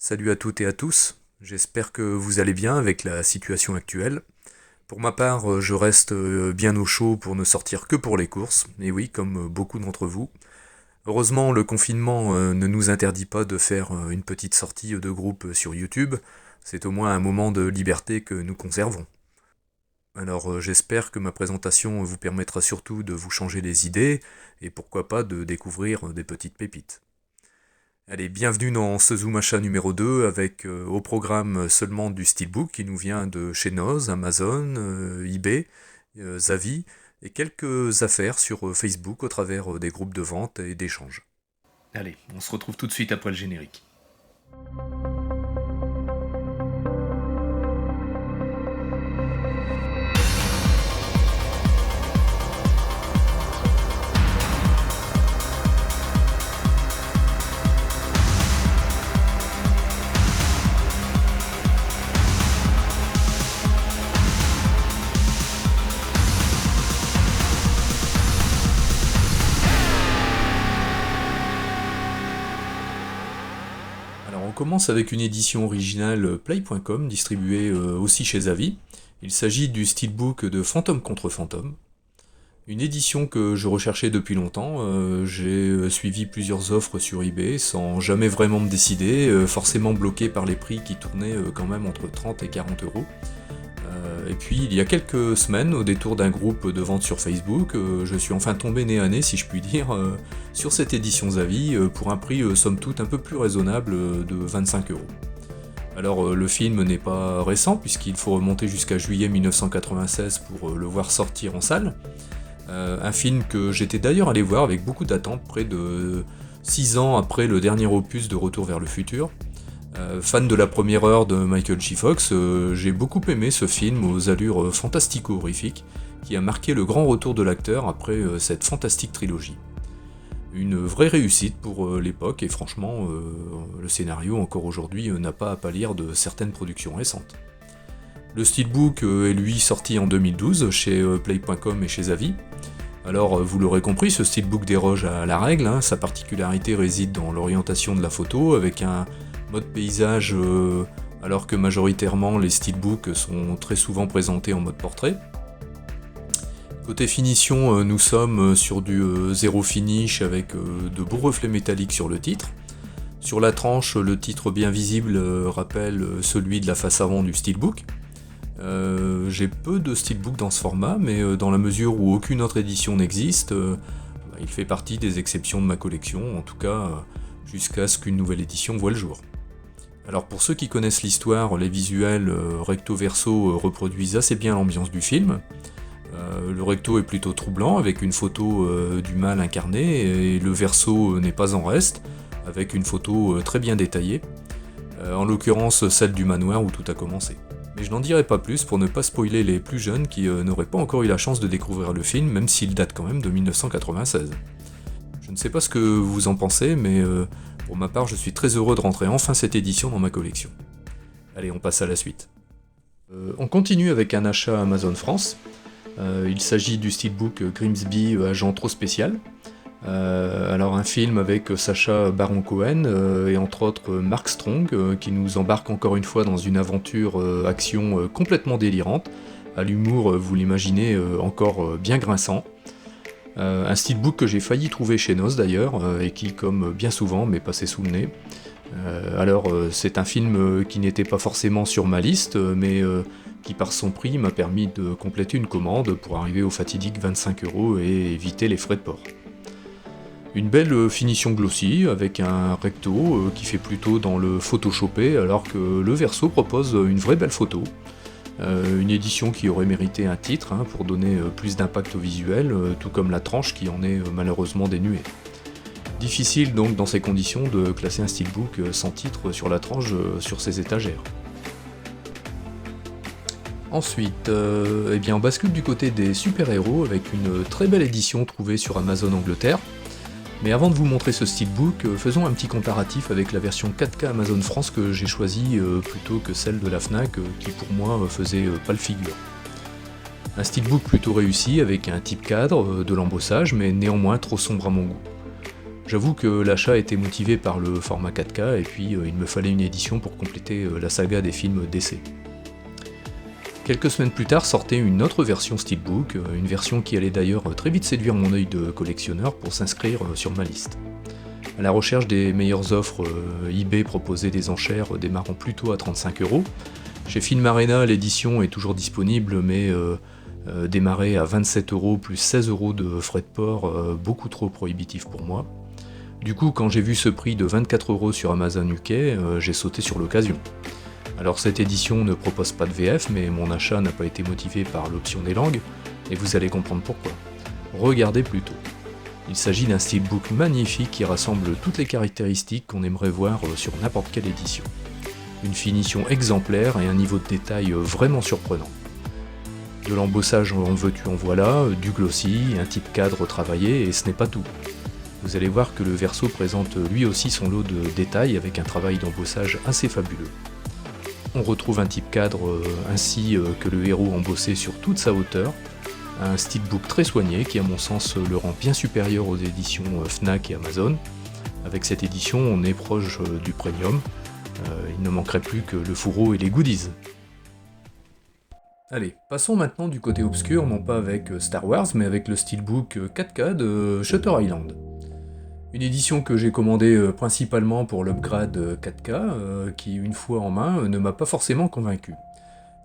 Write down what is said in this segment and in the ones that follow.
Salut à toutes et à tous, j'espère que vous allez bien avec la situation actuelle. Pour ma part, je reste bien au chaud pour ne sortir que pour les courses, et oui, comme beaucoup d'entre vous. Heureusement, le confinement ne nous interdit pas de faire une petite sortie de groupe sur YouTube, c'est au moins un moment de liberté que nous conservons. Alors j'espère que ma présentation vous permettra surtout de vous changer les idées, et pourquoi pas de découvrir des petites pépites. Allez, bienvenue dans ce Zoom Achat numéro 2 avec au programme seulement du Steelbook qui nous vient de chez Noz, Amazon, eBay, Zavi et quelques affaires sur Facebook au travers des groupes de vente et d'échange. Allez, on se retrouve tout de suite après le générique. Alors on commence avec une édition originale Play.com distribuée aussi chez Zavi. Il s'agit du Steelbook de Fantôme contre Fantôme. Une édition que je recherchais depuis longtemps, j'ai suivi plusieurs offres sur eBay sans jamais vraiment me décider, forcément bloqué par les prix qui tournaient quand même entre 30 et 40 euros. Et puis il y a quelques semaines, au détour d'un groupe de vente sur Facebook, je suis enfin tombé nez à nez, si je puis dire, sur cette édition Zavi pour un prix somme toute un peu plus raisonnable de 25 euros. Alors le film n'est pas récent puisqu'il faut remonter jusqu'à juillet 1996 pour le voir sortir en salle. Un film que j'étais d'ailleurs allé voir avec beaucoup d'attente, près de 6 ans après le dernier opus de Retour vers le futur. Fan de la première heure de Michael J. Fox, j'ai beaucoup aimé ce film aux allures fantastico-horrifiques, qui a marqué le grand retour de l'acteur après cette fantastique trilogie. Une vraie réussite pour l'époque, et franchement, le scénario encore aujourd'hui n'a pas à pâlir de certaines productions récentes. Le Steelbook est lui sorti en 2012 chez Play.com et chez Zavi. Alors vous l'aurez compris, ce Steelbook déroge à la règle, sa particularité réside dans l'orientation de la photo avec un mode paysage alors que majoritairement les Steelbooks sont très souvent présentés en mode portrait. Côté finition, nous sommes sur du zéro finish avec de beaux reflets métalliques sur le titre. Sur la tranche, le titre bien visible rappelle celui de la face avant du Steelbook. J'ai peu de Steelbook dans ce format, mais dans la mesure où aucune autre édition n'existe, il fait partie des exceptions de ma collection, en tout cas jusqu'à ce qu'une nouvelle édition voie le jour. Alors pour ceux qui connaissent l'histoire, les visuels recto-verso reproduisent assez bien l'ambiance du film. Le recto est plutôt troublant, avec une photo du mal incarné, et le verso n'est pas en reste, avec une photo très bien détaillée, en l'occurrence celle du manoir où tout a commencé. Mais je n'en dirai pas plus pour ne pas spoiler les plus jeunes qui n'auraient pas encore eu la chance de découvrir le film, même s'il date quand même de 1996. Je ne sais pas ce que vous en pensez, mais pour ma part, je suis très heureux de rentrer enfin cette édition dans ma collection. Allez, on passe à la suite. On continue avec un achat Amazon France. Il s'agit du Steelbook Grimsby Agent trop spécial. Alors un film avec Sacha Baron Cohen et entre autres Mark Strong qui nous embarque encore une fois dans une aventure action complètement délirante, à l'humour, vous l'imaginez, encore bien grinçant. Un steelbook que j'ai failli trouver chez Noz d'ailleurs, et qui, comme bien souvent, m'est passé sous le nez. Alors, c'est un film qui n'était pas forcément sur ma liste, mais qui par son prix m'a permis de compléter une commande pour arriver au fatidique 25 € et éviter les frais de port. Une belle finition glossy, avec un recto qui fait plutôt dans le photoshopé, alors que le verso propose une vraie belle photo. Une édition qui aurait mérité un titre pour donner plus d'impact au visuel, tout comme la tranche qui en est malheureusement dénuée. Difficile donc dans ces conditions de classer un steelbook sans titre sur la tranche sur ses étagères. Ensuite, on bascule du côté des super-héros avec une très belle édition trouvée sur Amazon Angleterre. Mais avant de vous montrer ce steelbook, faisons un petit comparatif avec la version 4K Amazon France que j'ai choisie plutôt que celle de la Fnac qui pour moi faisait pas le figure. Un steelbook plutôt réussi avec un type cadre, de l'embossage mais néanmoins trop sombre à mon goût. J'avoue que l'achat était motivé par le format 4K et puis il me fallait une édition pour compléter la saga des films DC. Quelques semaines plus tard sortait une autre version Steelbook, une version qui allait d'ailleurs très vite séduire mon œil de collectionneur pour s'inscrire sur ma liste. À la recherche des meilleures offres, eBay proposait des enchères démarrant plutôt à 35€. Chez Filmarena, l'édition est toujours disponible, mais démarrait à 27€ plus 16€ de frais de port, beaucoup trop prohibitif pour moi. Du coup, quand j'ai vu ce prix de 24€ sur Amazon UK, j'ai sauté sur l'occasion. Alors cette édition ne propose pas de VF, mais mon achat n'a pas été motivé par l'option des langues, et vous allez comprendre pourquoi. Regardez plutôt. Il s'agit d'un steelbook magnifique qui rassemble toutes les caractéristiques qu'on aimerait voir sur n'importe quelle édition. Une finition exemplaire et un niveau de détail vraiment surprenant. De l'embossage en veux-tu en voilà, du glossy, un type cadre travaillé, et ce n'est pas tout. Vous allez voir que le verso présente lui aussi son lot de détails avec un travail d'embossage assez fabuleux. On retrouve un type cadre ainsi que le héros embossé sur toute sa hauteur, un steelbook très soigné qui à mon sens le rend bien supérieur aux éditions Fnac et Amazon. Avec cette édition on est proche du premium, il ne manquerait plus que le fourreau et les goodies. Allez, passons maintenant du côté obscur, non pas avec Star Wars, mais avec le steelbook 4K de Shutter Island. Une édition que j'ai commandée principalement pour l'upgrade 4K, qui une fois en main ne m'a pas forcément convaincu.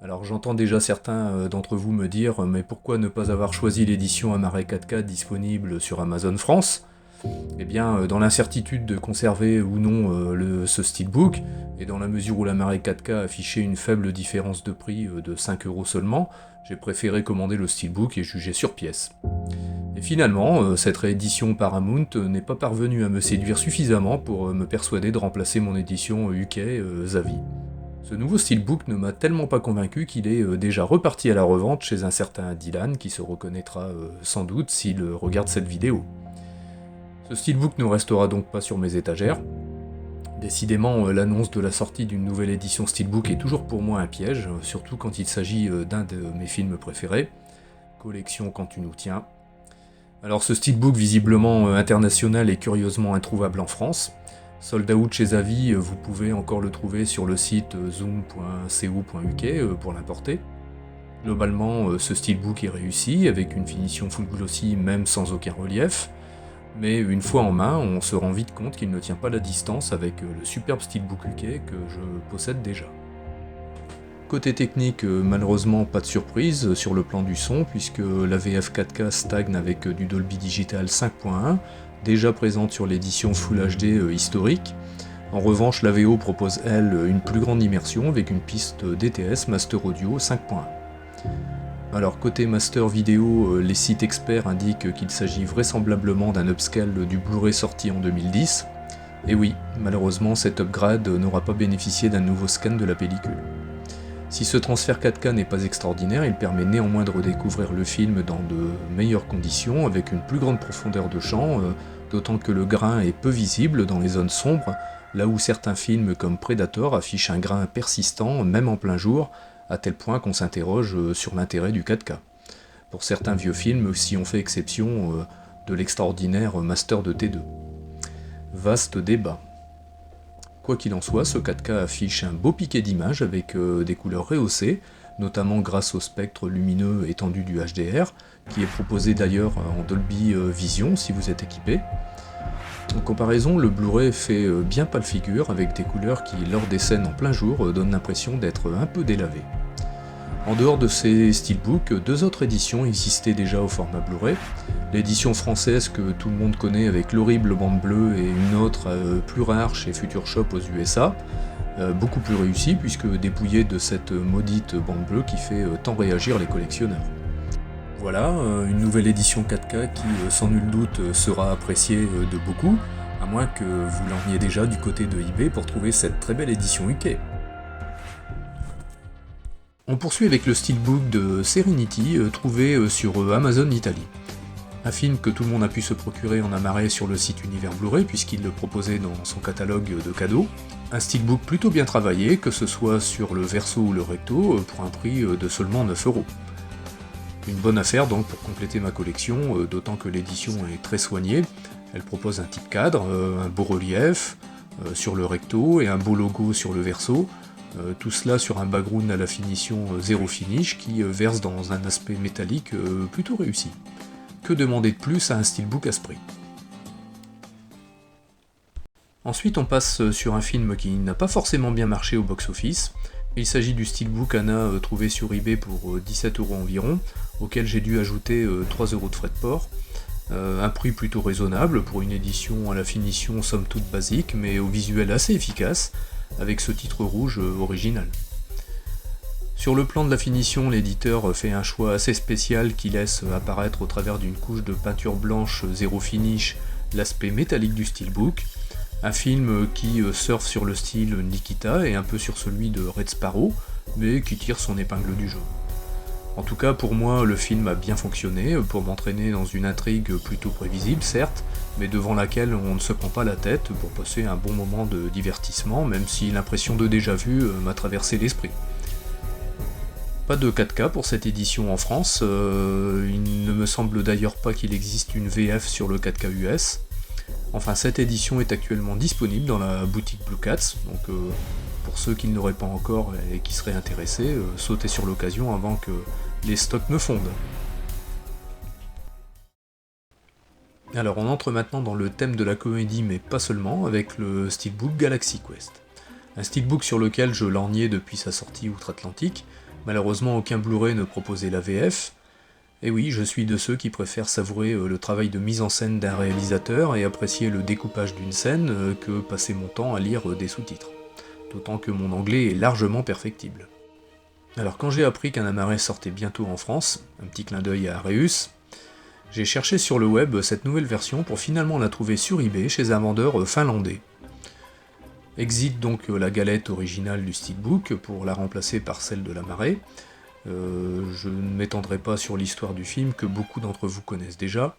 Alors j'entends déjà certains d'entre vous me dire « mais pourquoi ne pas avoir choisi l'édition Amaré 4K disponible sur Amazon France ?» Eh bien, dans l'incertitude de conserver ou non ce steelbook, et dans la mesure où l'Amaré 4K affichait une faible différence de prix de 5€ seulement, j'ai préféré commander le steelbook et juger sur pièce. Et finalement, cette réédition Paramount n'est pas parvenue à me séduire suffisamment pour me persuader de remplacer mon édition UK Zavi. Ce nouveau steelbook ne m'a tellement pas convaincu qu'il est déjà reparti à la revente chez un certain Dylan qui se reconnaîtra sans doute s'il regarde cette vidéo. Ce steelbook ne restera donc pas sur mes étagères. Décidément, l'annonce de la sortie d'une nouvelle édition steelbook est toujours pour moi un piège, surtout quand il s'agit d'un de mes films préférés, Collection quand tu nous tiens. Alors ce steelbook visiblement international est curieusement introuvable en France. Sold out chez Zavi, vous pouvez encore le trouver sur le site zoom.co.uk pour l'importer. Globalement, ce steelbook est réussi, avec une finition full glossy même sans aucun relief. Mais une fois en main, on se rend vite compte qu'il ne tient pas la distance avec le superbe steelbook UK que je possède déjà. Côté technique, malheureusement pas de surprise sur le plan du son, puisque la VF 4K stagne avec du Dolby Digital 5.1, déjà présente sur l'édition Full HD historique. En revanche, la VO propose elle une plus grande immersion avec une piste DTS Master Audio 5.1. Alors côté master vidéo, les sites experts indiquent qu'il s'agit vraisemblablement d'un upscale du Blu-ray sorti en 2010. Et oui, malheureusement cet upgrade n'aura pas bénéficié d'un nouveau scan de la pellicule. Si ce transfert 4K n'est pas extraordinaire, il permet néanmoins de redécouvrir le film dans de meilleures conditions, avec une plus grande profondeur de champ, d'autant que le grain est peu visible dans les zones sombres, là où certains films comme Predator affichent un grain persistant, même en plein jour, à tel point qu'on s'interroge sur l'intérêt du 4K. Pour certains vieux films, si on fait exception de l'extraordinaire Master de T2. Vaste débat. Quoi qu'il en soit, ce 4K affiche un beau piqué d'image avec des couleurs rehaussées, notamment grâce au spectre lumineux étendu du HDR, qui est proposé d'ailleurs en Dolby Vision si vous êtes équipé. En comparaison, le Blu-ray fait bien pâle figure avec des couleurs qui, lors des scènes en plein jour, donnent l'impression d'être un peu délavées. En dehors de ces steelbooks, deux autres éditions existaient déjà au format Blu-ray. L'édition française que tout le monde connaît avec l'horrible bande bleue et une autre plus rare chez Future Shop aux USA, beaucoup plus réussie puisque dépouillée de cette maudite bande bleue qui fait tant réagir les collectionneurs. Voilà, une nouvelle édition 4K qui sans nul doute sera appréciée de beaucoup, à moins que vous l'emmiez déjà du côté de eBay pour trouver cette très belle édition UK. On poursuit avec le steelbook de Serenity trouvé sur Amazon Italie. Un film que tout le monde a pu se procurer en amarré sur le site Univers Blu-ray puisqu'il le proposait dans son catalogue de cadeaux. Un steelbook plutôt bien travaillé, que ce soit sur le verso ou le recto, pour un prix de seulement 9€. Une bonne affaire donc pour compléter ma collection, d'autant que l'édition est très soignée, Elle propose un type cadre, un beau relief sur le recto et un beau logo sur le verso, tout cela sur un background à la finition zéro finish qui verse dans un aspect métallique plutôt réussi. Que demander de plus à un steelbook à ce prix? Ensuite on passe sur un film qui n'a pas forcément bien marché au box-office. Il s'agit du steelbook Anna trouvé sur eBay pour 17€ environ, auquel j'ai dû ajouter 3€ de frais de port. Un prix plutôt raisonnable pour une édition à la finition somme toute basique, mais au visuel assez efficace, avec ce titre rouge original. Sur le plan de la finition, l'éditeur fait un choix assez spécial qui laisse apparaître au travers d'une couche de peinture blanche zéro finish l'aspect métallique du steelbook. Un film qui surfe sur le style Nikita et un peu sur celui de Red Sparrow, mais qui tire son épingle du jeu. En tout cas, pour moi, le film a bien fonctionné pour m'entraîner dans une intrigue plutôt prévisible, certes, mais devant laquelle on ne se prend pas la tête pour passer un bon moment de divertissement, même si l'impression de déjà-vu m'a traversé l'esprit. Pas de 4K pour cette édition en France, il ne me semble d'ailleurs pas qu'il existe une VF sur le 4K US. Enfin, cette édition est actuellement disponible dans la boutique Blue Cats, donc pour ceux qui ne l'auraient pas encore et qui seraient intéressés, sautez sur l'occasion avant que les stocks ne fondent. Alors on entre maintenant dans le thème de la comédie, mais pas seulement, avec le steelbook Galaxy Quest. Un steelbook sur lequel je lorgnais depuis sa sortie outre-Atlantique. Malheureusement aucun Blu-ray ne proposait la VF. Et oui, je suis de ceux qui préfèrent savourer le travail de mise en scène d'un réalisateur et apprécier le découpage d'une scène que passer mon temps à lire des sous-titres. D'autant que mon anglais est largement perfectible. Alors quand j'ai appris qu'un Amaré sortait bientôt en France, un petit clin d'œil à Areus, j'ai cherché sur le web cette nouvelle version pour finalement la trouver sur eBay chez un vendeur finlandais. Exit donc la galette originale du steelbook pour la remplacer par celle de l'Amaré. Je ne m'étendrai pas sur l'histoire du film que beaucoup d'entre vous connaissent déjà.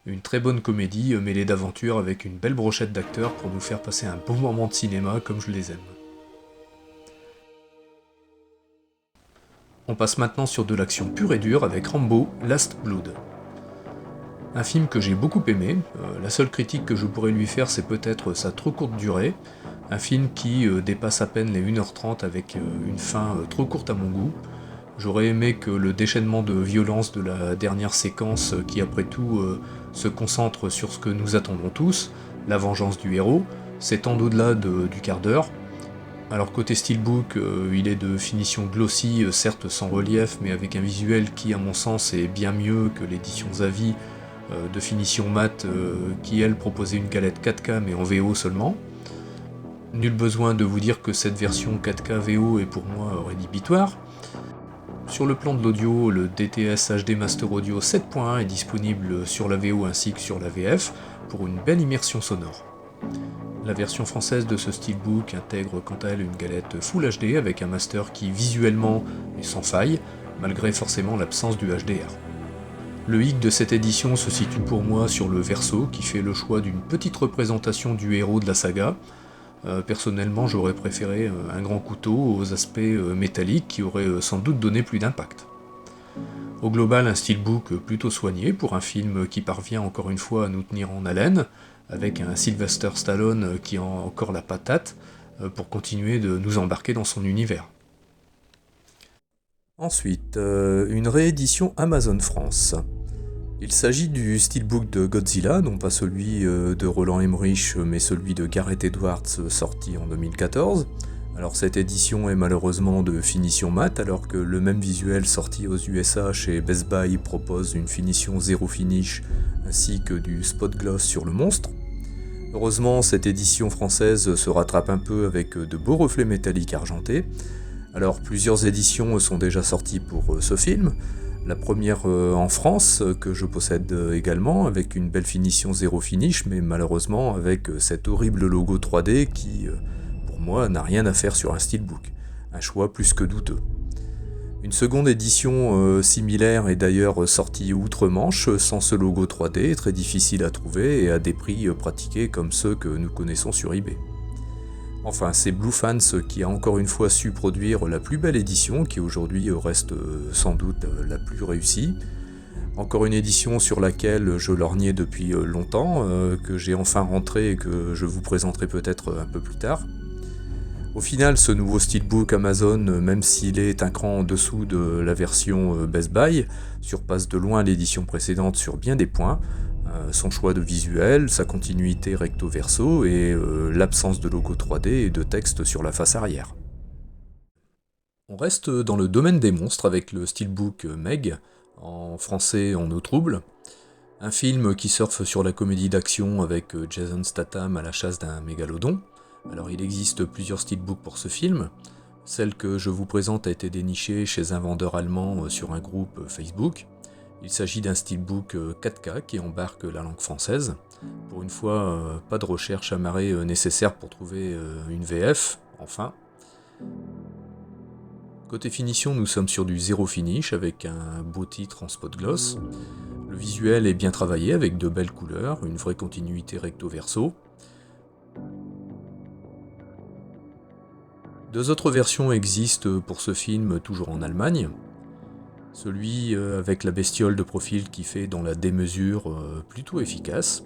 Une très bonne comédie mêlée d'aventure avec une belle brochette d'acteurs pour nous faire passer un bon moment de cinéma comme je les aime. On passe maintenant sur de l'action pure et dure avec Rambo Last Blood. Un film que j'ai beaucoup aimé, la seule critique que je pourrais lui faire c'est peut-être sa trop courte durée, un film qui dépasse à peine les 1h30 avec une fin trop courte à mon goût. J'aurais aimé que le déchaînement de violence de la dernière séquence, qui après tout se concentre sur ce que nous attendons tous, la vengeance du héros, s'étende au-delà du quart d'heure. Alors côté steelbook, il est de finition glossy, certes sans relief, mais avec un visuel qui à mon sens est bien mieux que l'édition Zavi de finition mat qui elle proposait une galette 4K mais en VO seulement. Nul besoin de vous dire que cette version 4K VO est pour moi rédhibitoire. Sur le plan de l'audio, le DTS HD Master Audio 7.1 est disponible sur la VO ainsi que sur la VF pour une belle immersion sonore. La version française de ce steelbook intègre quant à elle une galette Full HD avec un master qui visuellement est sans faille, malgré forcément l'absence du HDR. Le hic de cette édition se situe pour moi sur le verso qui fait le choix d'une petite représentation du héros de la saga. Personnellement, j'aurais préféré un grand couteau aux aspects métalliques qui auraient sans doute donné plus d'impact. Au global, un steelbook plutôt soigné pour un film qui parvient encore une fois à nous tenir en haleine, avec un Sylvester Stallone qui a encore la patate pour continuer de nous embarquer dans son univers. Ensuite, une réédition Amazon France. Il s'agit du steelbook de Godzilla, non pas celui de Roland Emmerich, mais celui de Gareth Edwards, sorti en 2014. Alors cette édition est malheureusement de finition mat, alors que le même visuel sorti aux USA chez Best Buy propose une finition zéro finish, ainsi que du spot gloss sur le monstre. Heureusement, cette édition française se rattrape un peu avec de beaux reflets métalliques argentés. Alors plusieurs éditions sont déjà sorties pour ce film. La première en France, que je possède également, avec une belle finition zéro finish, mais malheureusement avec cet horrible logo 3D qui, pour moi, n'a rien à faire sur un steelbook. Un choix plus que douteux. Une seconde édition similaire est d'ailleurs sortie outre-Manche, sans ce logo 3D, très difficile à trouver et à des prix pratiqués comme ceux que nous connaissons sur eBay. Enfin, c'est Blue Fans qui a encore une fois su produire la plus belle édition, qui aujourd'hui reste sans doute la plus réussie. Encore une édition sur laquelle je lorgnais depuis longtemps, que j'ai enfin rentré et que je vous présenterai peut-être un peu plus tard. Au final, ce nouveau steelbook Amazon, même s'il est un cran en dessous de la version Best Buy, surpasse de loin l'édition précédente sur bien des points. Son choix de visuel, sa continuité recto-verso et l'absence de logo 3D et de texte sur la face arrière. On reste dans le domaine des monstres avec le steelbook Meg, en français En eau trouble, un film qui surfe sur la comédie d'action avec Jason Statham à la chasse d'un mégalodon. Alors il existe plusieurs steelbooks pour ce film. Celle que je vous présente a été dénichée chez un vendeur allemand sur un groupe Facebook. Il s'agit d'un steelbook 4K qui embarque la langue française. Pour une fois, pas de recherche amarrée nécessaire pour trouver une VF, enfin. Côté finition, nous sommes sur du zéro finish avec un beau titre en spot gloss. Le visuel est bien travaillé avec de belles couleurs, une vraie continuité recto-verso. Deux autres versions existent pour ce film, toujours en Allemagne. Celui avec la bestiole de profil qui fait dans la démesure plutôt efficace.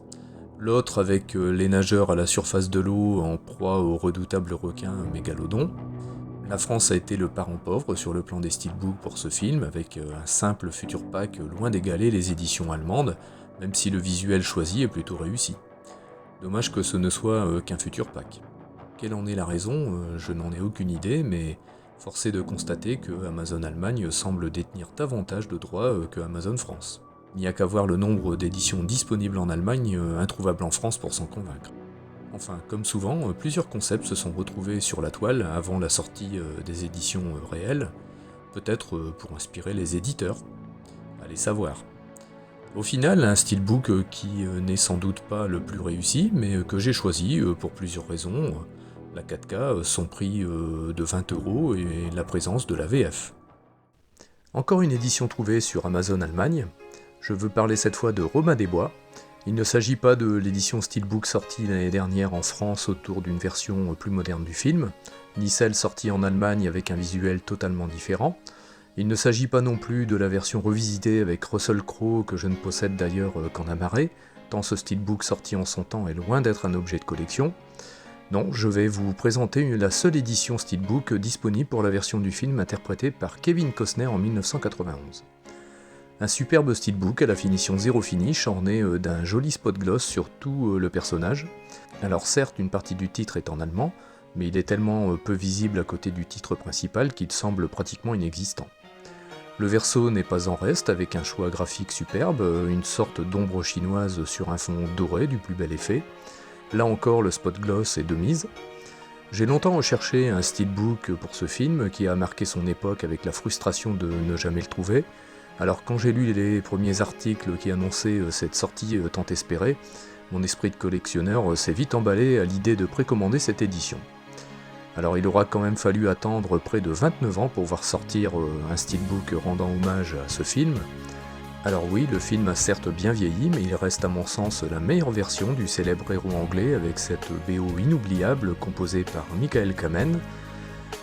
L'autre avec les nageurs à la surface de l'eau en proie au redoutable requin mégalodon. La France a été le parent pauvre sur le plan des steelbooks pour ce film, avec un simple futur pack loin d'égaler les éditions allemandes, même si le visuel choisi est plutôt réussi. Dommage que ce ne soit qu'un futur pack. Quelle en est la raison, je n'en ai aucune idée, mais force est de constater que Amazon Allemagne semble détenir davantage de droits que Amazon France. Il n'y a qu'à voir le nombre d'éditions disponibles en Allemagne, introuvables en France pour s'en convaincre. Enfin, comme souvent, plusieurs concepts se sont retrouvés sur la toile avant la sortie des éditions réelles, peut-être pour inspirer les éditeurs. Allez savoir. Au final, un steelbook qui n'est sans doute pas le plus réussi, mais que j'ai choisi pour plusieurs raisons. La 4K, son prix de 20€ et la présence de la VF. Encore une édition trouvée sur Amazon Allemagne. Je veux parler cette fois de Robin des Bois. Il ne s'agit pas de l'édition steelbook sortie l'année dernière en France autour d'une version plus moderne du film, ni celle sortie en Allemagne avec un visuel totalement différent. Il ne s'agit pas non plus de la version revisitée avec Russell Crowe que je ne possède d'ailleurs qu'en amarré, tant ce steelbook sorti en son temps est loin d'être un objet de collection. Non, je vais vous présenter la seule édition steelbook disponible pour la version du film interprétée par Kevin Costner en 1991. Un superbe steelbook à la finition zéro finish orné d'un joli spot gloss sur tout le personnage. Alors certes, une partie du titre est en allemand, mais il est tellement peu visible à côté du titre principal qu'il semble pratiquement inexistant. Le verso n'est pas en reste avec un choix graphique superbe, une sorte d'ombre chinoise sur un fond doré du plus bel effet. Là encore, le spot gloss est de mise. J'ai longtemps recherché un steelbook pour ce film qui a marqué son époque avec la frustration de ne jamais le trouver. Alors quand j'ai lu les premiers articles qui annonçaient cette sortie tant espérée, mon esprit de collectionneur s'est vite emballé à l'idée de précommander cette édition. Alors il aura quand même fallu attendre près de 29 ans pour voir sortir un steelbook rendant hommage à ce film. Alors oui, le film a certes bien vieilli, mais il reste à mon sens la meilleure version du célèbre héros anglais avec cette BO inoubliable composée par Michael Kamen,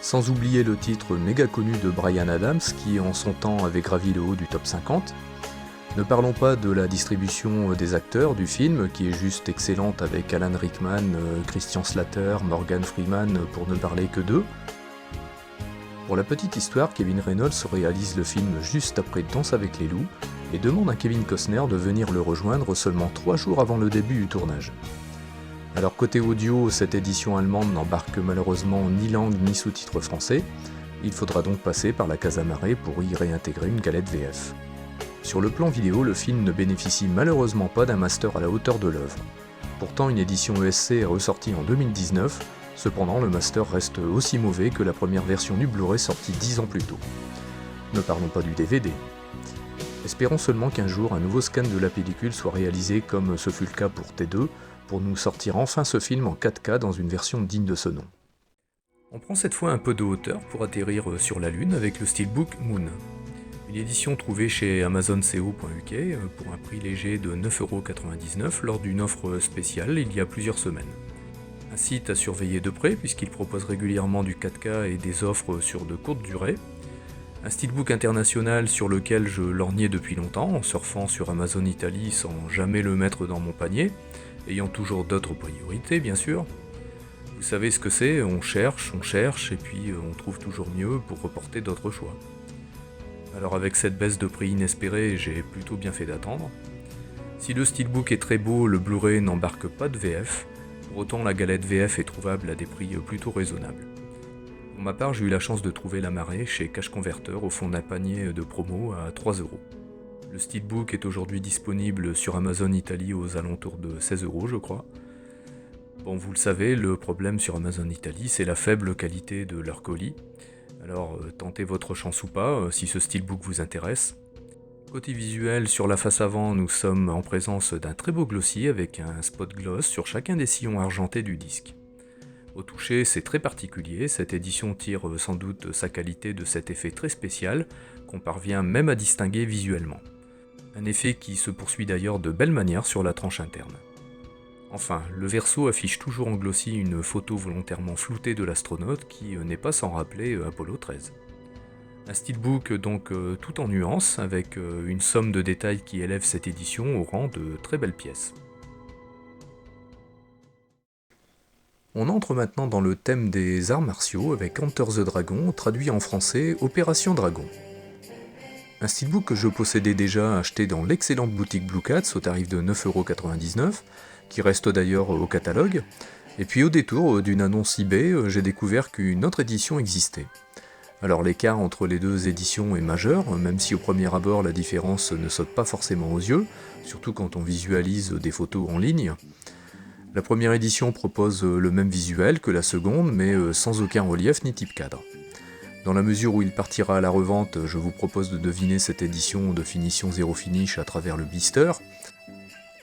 sans oublier le titre méga connu de Bryan Adams qui en son temps avait gravi le haut du top 50. Ne parlons pas de la distribution des acteurs du film qui est juste excellente avec Alan Rickman, Christian Slater, Morgan Freeman pour ne parler que d'eux. Pour la petite histoire, Kevin Reynolds réalise le film juste après Danse avec les loups et demande à Kevin Costner de venir le rejoindre seulement 3 jours avant le début du tournage. Alors côté audio, cette édition allemande n'embarque malheureusement ni langue ni sous-titres français, il faudra donc passer par la case amarrée pour y réintégrer une galette VF. Sur le plan vidéo, le film ne bénéficie malheureusement pas d'un master à la hauteur de l'œuvre. Pourtant une édition ESC est ressortie en 2019, cependant le master reste aussi mauvais que la première version du Blu-ray sortie 10 ans plus tôt. Ne parlons pas du DVD. Espérons seulement qu'un jour un nouveau scan de la pellicule soit réalisé comme ce fut le cas pour T2, pour nous sortir enfin ce film en 4K dans une version digne de ce nom. On prend cette fois un peu de hauteur pour atterrir sur la Lune avec le steelbook Moon. Une édition trouvée chez AmazonCO.uk pour un prix léger de 9,99€ lors d'une offre spéciale il y a plusieurs semaines. Un site à surveiller de près puisqu'il propose régulièrement du 4K et des offres sur de courtes durées. Un steelbook international sur lequel je lorgnais depuis longtemps, en surfant sur Amazon Italie sans jamais le mettre dans mon panier, ayant toujours d'autres priorités bien sûr. Vous savez ce que c'est, on cherche, et puis on trouve toujours mieux pour reporter d'autres choix. Alors avec cette baisse de prix inespérée, j'ai plutôt bien fait d'attendre. Si le steelbook est très beau, le Blu-ray n'embarque pas de VF, pour autant la galette VF est trouvable à des prix plutôt raisonnables. Pour ma part, j'ai eu la chance de trouver la marée chez Cash Converter au fond d'un panier de promo à 3€. Le steelbook est aujourd'hui disponible sur Amazon Italie aux alentours de 16€, je crois. Bon, vous le savez, le problème sur Amazon Italie, c'est la faible qualité de leurs colis. Alors, tentez votre chance ou pas, si ce steelbook vous intéresse. Côté visuel, sur la face avant, nous sommes en présence d'un très beau glossier avec un spot gloss sur chacun des sillons argentés du disque. Au toucher, c'est très particulier, cette édition tire sans doute sa qualité de cet effet très spécial qu'on parvient même à distinguer visuellement. Un effet qui se poursuit d'ailleurs de belle manière sur la tranche interne. Enfin, le verso affiche toujours en glossy une photo volontairement floutée de l'astronaute qui n'est pas sans rappeler Apollo 13. Un steelbook donc tout en nuances, avec une somme de détails qui élève cette édition au rang de très belles pièces. On entre maintenant dans le thème des arts martiaux avec Enter the Dragon, traduit en français Opération Dragon. Un steelbook que je possédais déjà acheté dans l'excellente boutique Blue Cats au tarif de 9,99€, qui reste d'ailleurs au catalogue, et puis au détour d'une annonce eBay, j'ai découvert qu'une autre édition existait. Alors l'écart entre les deux éditions est majeur, même si au premier abord la différence ne saute pas forcément aux yeux, surtout quand on visualise des photos en ligne. La première édition propose le même visuel que la seconde, mais sans aucun relief ni type cadre. Dans la mesure où il partira à la revente, je vous propose de deviner cette édition de finition zéro finish à travers le blister.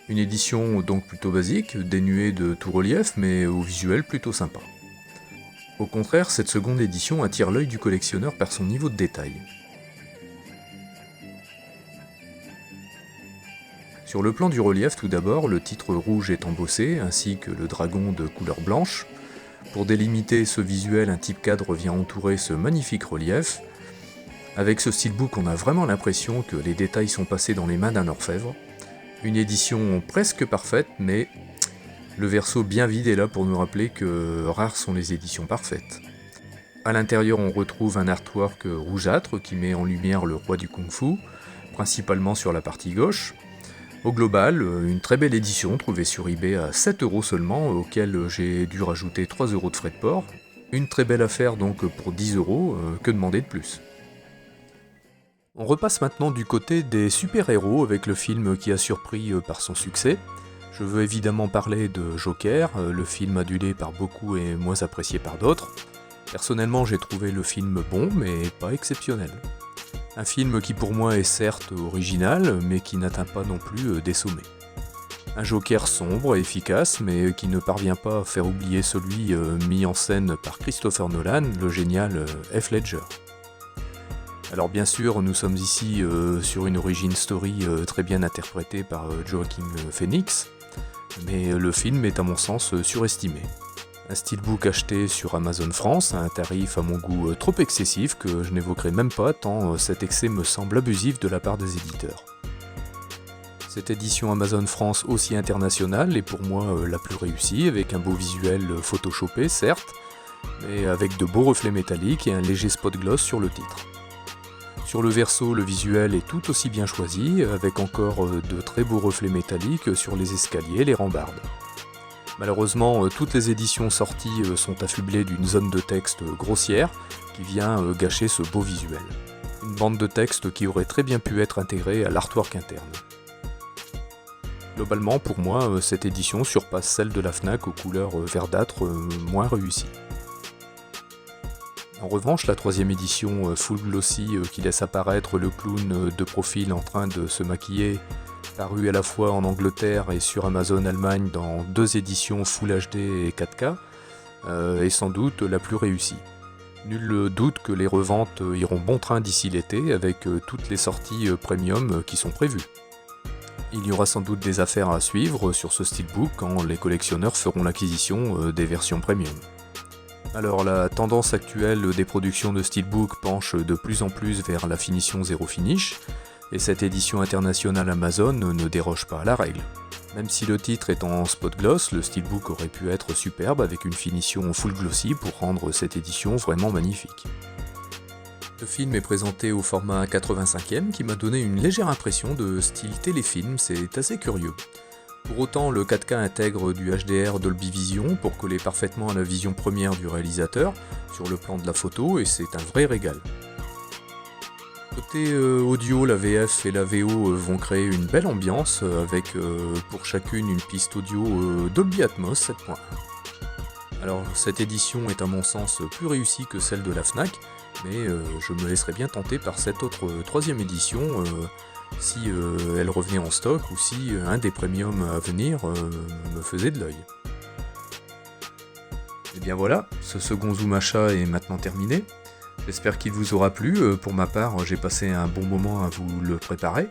Une édition donc plutôt basique, dénuée de tout relief, mais au visuel plutôt sympa. Au contraire, cette seconde édition attire l'œil du collectionneur par son niveau de détail. Sur le plan du relief tout d'abord, le titre rouge est embossé, ainsi que le dragon de couleur blanche. Pour délimiter ce visuel, un type cadre vient entourer ce magnifique relief. Avec ce steelbook, on a vraiment l'impression que les détails sont passés dans les mains d'un orfèvre. Une édition presque parfaite, mais le verso bien vide est là pour nous rappeler que rares sont les éditions parfaites. A l'intérieur, on retrouve un artwork rougeâtre qui met en lumière le roi du kung-fu, principalement sur la partie gauche. Au global, une très belle édition trouvée sur eBay à 7€ seulement, auquel j'ai dû rajouter 3€ de frais de port. Une très belle affaire donc pour 10€, que demander de plus. On repasse maintenant du côté des super-héros avec le film qui a surpris par son succès. Je veux évidemment parler de Joker, le film adulé par beaucoup et moins apprécié par d'autres. Personnellement, j'ai trouvé le film bon, mais pas exceptionnel. Un film qui pour moi est certes original, mais qui n'atteint pas non plus des sommets. Un Joker sombre et efficace, mais qui ne parvient pas à faire oublier celui mis en scène par Christopher Nolan, le génial Heath Ledger. Alors bien sûr, nous sommes ici sur une origin story très bien interprétée par Joaquin Phoenix, mais le film est à mon sens surestimé. Un steelbook acheté sur Amazon France à un tarif à mon goût trop excessif que je n'évoquerai même pas tant cet excès me semble abusif de la part des éditeurs. Cette édition Amazon France aussi internationale est pour moi la plus réussie, avec un beau visuel photoshopé certes, mais avec de beaux reflets métalliques et un léger spot gloss sur le titre. Sur le verso, le visuel est tout aussi bien choisi, avec encore de très beaux reflets métalliques sur les escaliers et les rambardes. Malheureusement, toutes les éditions sorties sont affublées d'une zone de texte grossière qui vient gâcher ce beau visuel. Une bande de texte qui aurait très bien pu être intégrée à l'artwork interne. Globalement, pour moi, cette édition surpasse celle de la Fnac aux couleurs verdâtres moins réussies. En revanche, la troisième édition full glossy qui laisse apparaître le clown de profil en train de se maquiller, paru à la fois en Angleterre et sur Amazon Allemagne dans 2 éditions Full HD et 4K, est sans doute la plus réussie. Nul doute que les reventes iront bon train d'ici l'été avec toutes les sorties premium qui sont prévues. Il y aura sans doute des affaires à suivre sur ce steelbook quand les collectionneurs feront l'acquisition des versions premium. Alors la tendance actuelle des productions de steelbook penche de plus en plus vers la finition zéro finish, et cette édition internationale Amazon ne déroge pas à la règle. Même si le titre est en spot gloss, le steelbook aurait pu être superbe avec une finition full glossy pour rendre cette édition vraiment magnifique. Ce film est présenté au format 85e qui m'a donné une légère impression de style téléfilm, c'est assez curieux. Pour autant, le 4K intègre du HDR Dolby Vision pour coller parfaitement à la vision première du réalisateur sur le plan de la photo et c'est un vrai régal. Côté audio, la VF et la VO vont créer une belle ambiance avec pour chacune une piste audio Dolby Atmos 7.1. Alors cette édition est à mon sens plus réussie que celle de la Fnac, mais je me laisserai bien tenter par cette autre troisième édition si elle revenait en stock ou si un des premiums à venir me faisait de l'œil. Et bien voilà, ce second zoom achat est maintenant terminé. J'espère qu'il vous aura plu, pour ma part j'ai passé un bon moment à vous le préparer.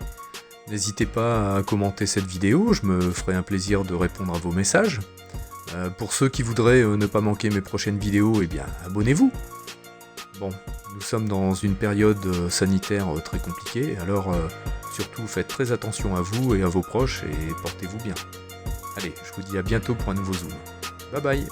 N'hésitez pas à commenter cette vidéo, je me ferai un plaisir de répondre à vos messages. Pour ceux qui voudraient ne pas manquer mes prochaines vidéos, eh bien abonnez-vous. Bon, nous sommes dans une période sanitaire très compliquée, alors surtout faites très attention à vous et à vos proches et portez-vous bien. Allez, je vous dis à bientôt pour un nouveau zoom. Bye bye.